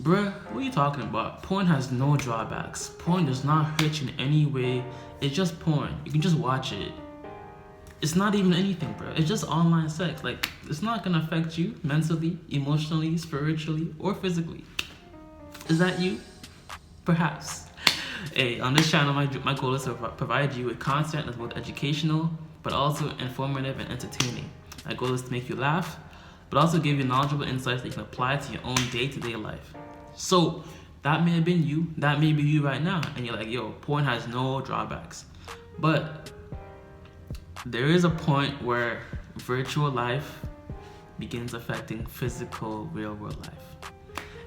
Bruh, what are you talking about? Porn has no drawbacks. Porn does not hurt you in any way. It's just porn. You can just watch it. It's not even anything, bro. It's just online sex. Like, it's not gonna affect you mentally, emotionally, spiritually, or physically. Is that you? Perhaps. Hey, on this channel, my goal is to provide you with content that's both educational, but also informative and entertaining. My goal is to make you laugh, but also give you knowledgeable insights that you can apply to your own day-to-day life. So, that may have been you, that may be you right now, and you're like, yo, porn has no drawbacks. But there is a point where virtual life begins affecting physical, real-world life.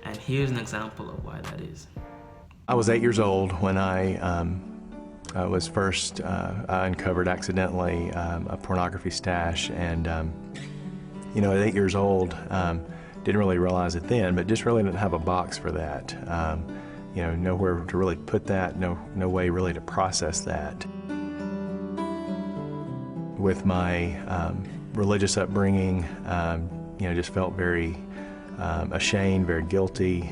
And here's an example of why that is. I was 8 years old when I was first, I uncovered accidentally a pornography stash, and you know, at 8 years old, didn't really realize it then, but just really didn't have a box for that. You know, nowhere to really put that, no way really to process that. With my religious upbringing, you know, just felt very ashamed, very guilty,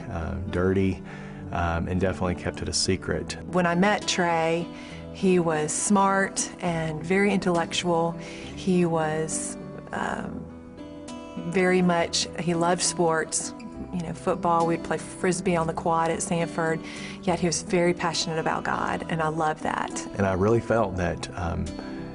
dirty, and definitely kept it a secret. When I met Trey, he was smart and very intellectual. He was very much, he loved sports, you know, football. We'd play Frisbee on the quad at Sanford, yet he was very passionate about God, and I love that. And I really felt that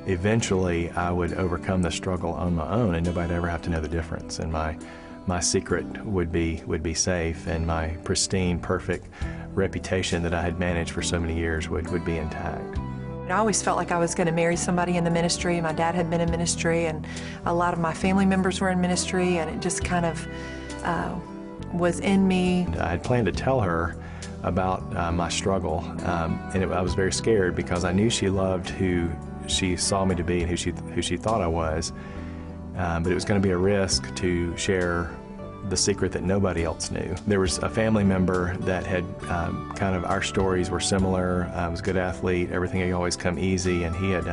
eventually I would overcome the struggle on my own, and nobody'd ever have to know the difference, and my secret would be safe, and my pristine, perfect reputation that I had managed for so many years would be intact. I always felt like I was going to marry somebody in the ministry. My dad had been in ministry, and a lot of my family members were in ministry, and it just kind of was in me. I had planned to tell her about my struggle, and I was very scared because I knew she loved who she saw me to be and who she thought I was, but it was going to be a risk to share the secret that nobody else knew. There was a family member that had kind of, our stories were similar. Was a good athlete, everything had always come easy, and he had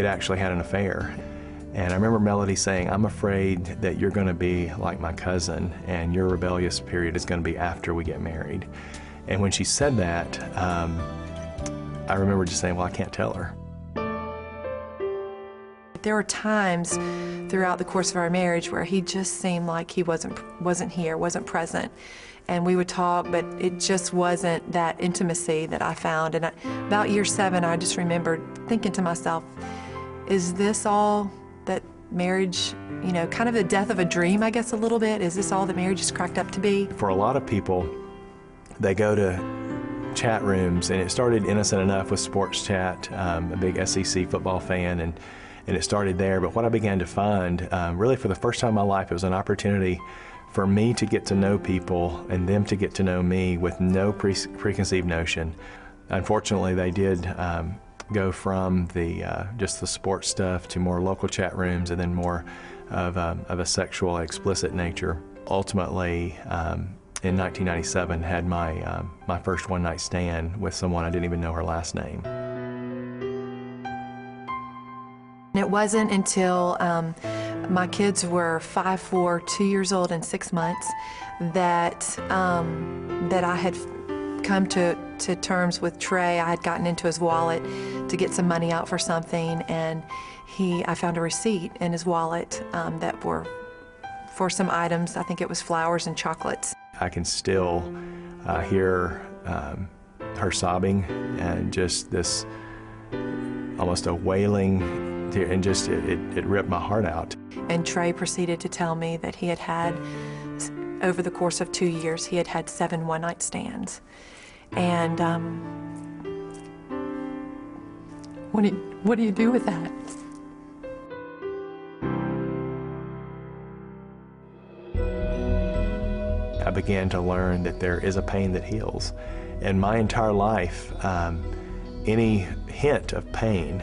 actually had an affair. And I remember Melody saying, "I'm afraid that you're going to be like my cousin, and your rebellious period is going to be after we get married." And when she said that, I remember just saying, well, I can't tell her. There were times throughout the course of our marriage where he just seemed like he wasn't here, wasn't present. And we would talk, but it just wasn't that intimacy that I found. And about year 7, I just remembered thinking to myself, is this all that marriage, you know, kind of the death of a dream, I guess, a little bit? Is this all that marriage is cracked up to be? For a lot of people, they go to chat rooms, and it started innocent enough with sports chat, a big SEC football fan, and it started there. But what I began to find, really for the first time in my life, it was an opportunity for me to get to know people and them to get to know me with no preconceived notion. Unfortunately, they did go from just the sports stuff to more local chat rooms, and then more of a sexual, explicit nature. Ultimately, in 1997, had my first one-night stand with someone I didn't even know her last name. It wasn't until my kids were 5, 4, 2 years old, and 6 months that I had come to terms with Trey. I had gotten into his wallet to get some money out for something, and I found a receipt in his wallet that were for some items. I think it was flowers and chocolates. I can still hear her sobbing, and just this almost a wailing, and just it ripped my heart out. And Trey proceeded to tell me that he had over the course of 2 years, he had 7 one-night stands. And what do you do with that? I began to learn that there is a pain that heals. And my entire life, any hint of pain,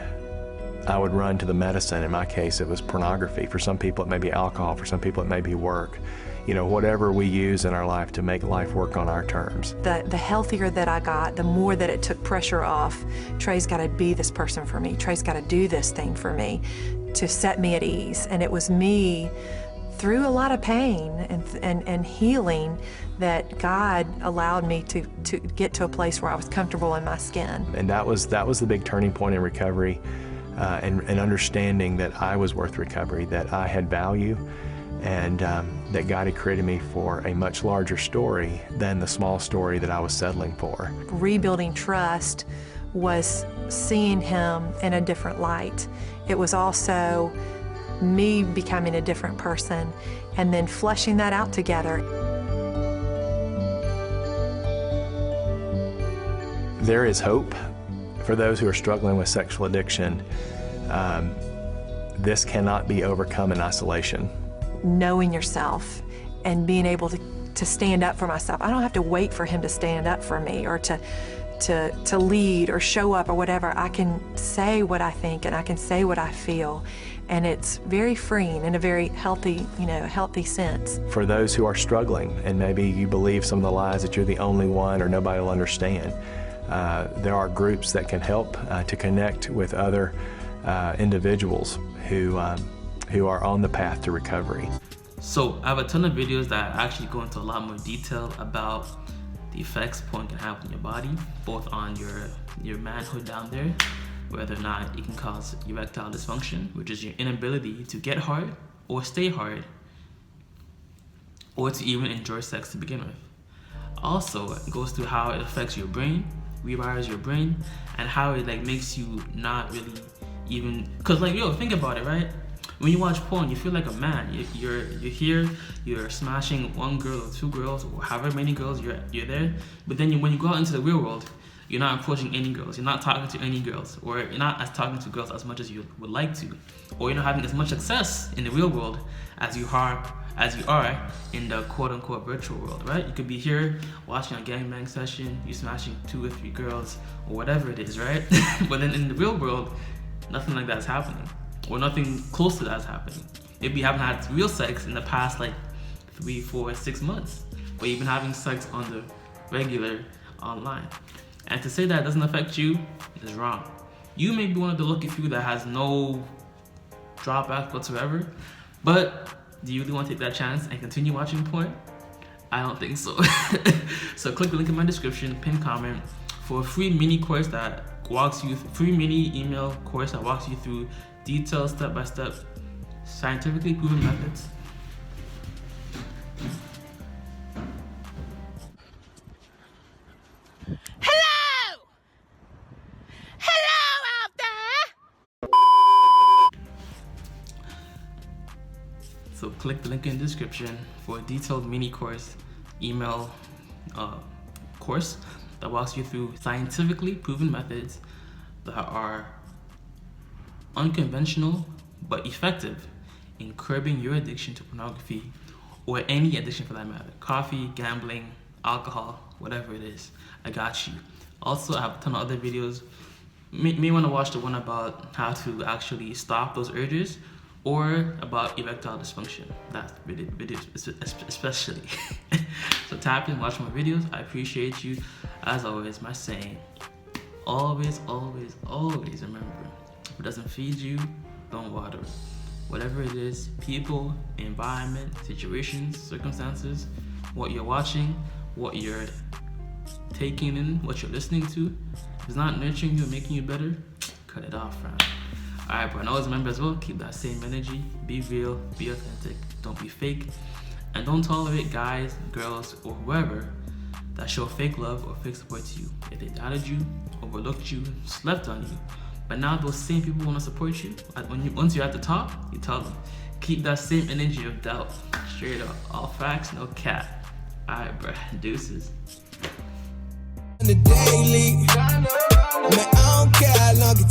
I would run to the medicine. In my case, it was pornography. For some people, it may be alcohol. For some people, it may be work. You know, whatever we use in our life to make life work on our terms. The healthier that I got, the more that it took pressure off. Trey's got to be this person for me. Trey's got to do this thing for me to set me at ease. And it was me through a lot of pain and healing that God allowed me to get to a place where I was comfortable in my skin. And that was the big turning point in recovery, and understanding that I was worth recovery, that I had value, and that God had created me for a much larger story than the small story that I was settling for. Rebuilding trust was seeing him in a different light. It was also me becoming a different person and then fleshing that out together. There is hope for those who are struggling with sexual addiction. This cannot be overcome in isolation. Knowing yourself and being able to stand up for myself. I don't have to wait for him to stand up for me or to lead or show up or whatever. I can say what I think and I can say what I feel, and it's very freeing in a very healthy, healthy sense. For those who are struggling and maybe you believe some of the lies that you're the only one or nobody will understand, there are groups that can help to connect with other individuals who are on the path to recovery. So I have a ton of videos that actually go into a lot more detail about the effects porn can have on your body, both on your manhood down there, whether or not it can cause erectile dysfunction, which is your inability to get hard or stay hard, or to even enjoy sex to begin with. Also, it goes through how it affects your brain, rewires your brain, and how it makes you not really even, cause think about it, right? When you watch porn, you feel like a man. You're here, you're smashing one girl or two girls or however many girls you're there. But then when you go out into the real world, you're not approaching any girls. You're not talking to any girls, or you're not talking to girls as much as you would like to, or you're not having as much success in the real world as you are in the quote-unquote virtual world, right? You could be here watching a gangbang session, you smashing 2 or 3 girls or whatever it is, right? But then in the real world, nothing like that's happening. Or nothing close to that's happening. Maybe you haven't had real sex in the past 3, 4, 6 months, or you've been having sex on the regular online. And to say that it doesn't affect you is wrong. You may be one of the lucky few that has no drawback whatsoever, but do you really want to take that chance and continue watching porn? I don't think so. So click the link in my description, pin comment, for a free mini course that walks you through, free mini email course that walks you through detailed step-by-step scientifically proven methods. Hello! Hello out there! So click the link in the description for a detailed mini course email course that walks you through scientifically proven methods that are unconventional but effective in curbing your addiction to pornography, or any addiction for that matter. Coffee, gambling, alcohol, whatever it is, I got you. Also, I have a ton of other videos. You may want to watch the one about how to actually stop those urges, or about erectile dysfunction. That's videos especially. So tap in, watch my videos. I appreciate you. As always, my saying, always, always, always remember, if it doesn't feed you, don't water it. Whatever it is, people, environment, situations, circumstances, what you're watching, what you're taking in, what you're listening to, if it's not nurturing you and making you better, cut it off, friend. Alright, bro, and always remember as well, keep that same energy, be real, be authentic, don't be fake, and don't tolerate guys, girls, or whoever that show fake love or fake support to you. If they doubted you, overlooked you, slept on you, but now those same people want to support you, once you're at the top, you tell them, keep that same energy of doubt, straight up, all facts, no cap. Alright, bro, deuces. The daily, man, I don't care how long it